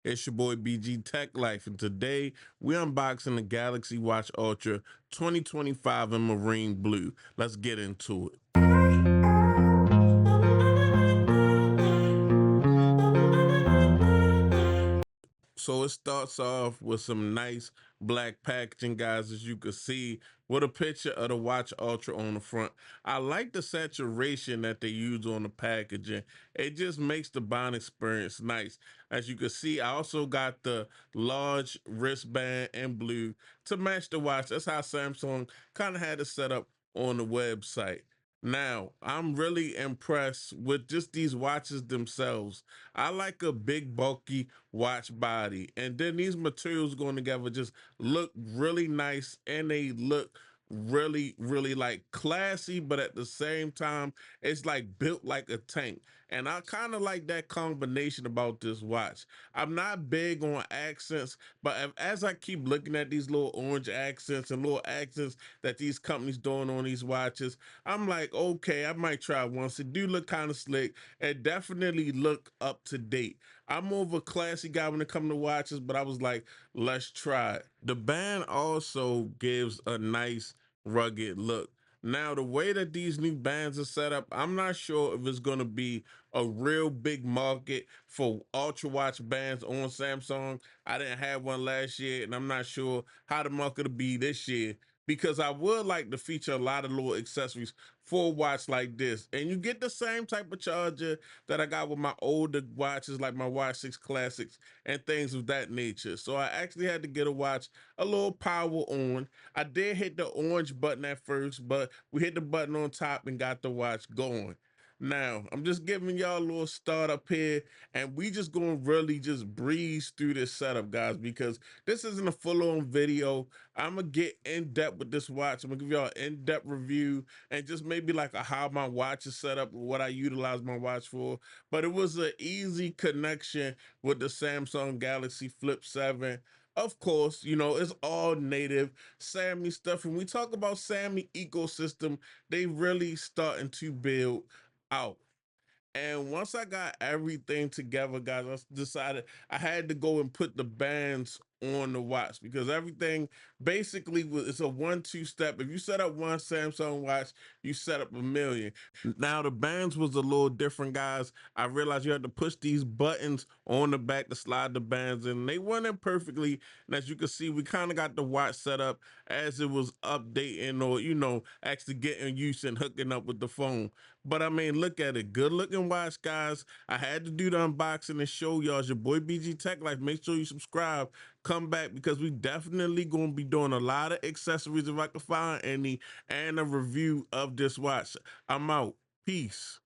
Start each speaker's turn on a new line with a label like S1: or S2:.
S1: It's your boy BG Tech Life, and today we're unboxing the Galaxy Watch Ultra 2025 in Marine Blue. Let's get into it. So it starts off with some nice black packaging, guys, as you can see, with a picture of the Watch Ultra on the front. I like the saturation that they use on the packaging. It just makes the buying experience nice. As you can see, I also got the large wristband in blue to match the watch. That's how Samsung kind of had it set up on the website. Now, I'm really impressed with just these watches themselves. I like a big, bulky watch body, and then these materials going together just look really nice, and they look really like classy, but at the same time it's like built like a tank. And I kind of like that combination about this watch. I'm not big on accents, but as I keep looking at these little orange accents and little accents that these companies doing on these watches, I'm like, okay, I might try once. It do look kind of slick and definitely look up to date. I'm more of a classy guy when it comes to watches, but I was like, let's try it. The band also gives a nice rugged look. Now, the way that these new bands are set up, I'm not sure if it's going to be a real big market for ultra watch bands on Samsung. I didn't have one last year, and I'm not sure how the market will be this year, because I would like to feature a lot of little accessories for a watch like this. And you get the same type of charger that I got with my older watches, like my Watch 6 Classics and things of that nature. So I actually had to get a watch a little power on. I did hit the orange button at first, but we hit the button on top and got the watch going. Now, I'm just giving y'all a little start up here, and we just gonna really just breeze through this setup, guys, because this isn't a full-on video. I'm gonna get in depth with this watch. I'm gonna give y'all an in-depth review and just maybe like a how my watch is set up, what I utilize my watch for. But it was an easy connection with the Samsung Galaxy Flip 7. Of course, you know, it's all native Sammy stuff. When we talk about Sammy ecosystem, they really starting to build out. And once I got everything together, guys, I decided I had to go and put the bands on the watch, because everything basically was, it's a 1-2 step. If you set up one Samsung watch, you set up a million. Now the bands was a little different, guys. I realized you had to push these buttons on the back to slide the bands in. They went in perfectly. And as you can see, we kind of got the watch set up as it was updating, or, you know, actually getting used and hooking up with the phone. But I mean, look at it. Good looking watch, guys. I had to do the unboxing and show y'all. It's your boy BG Tech Life. Make sure you subscribe. Come back, because we definitely gonna be doing a lot of accessories if I can find any, and a review of this watch. I'm out. Peace.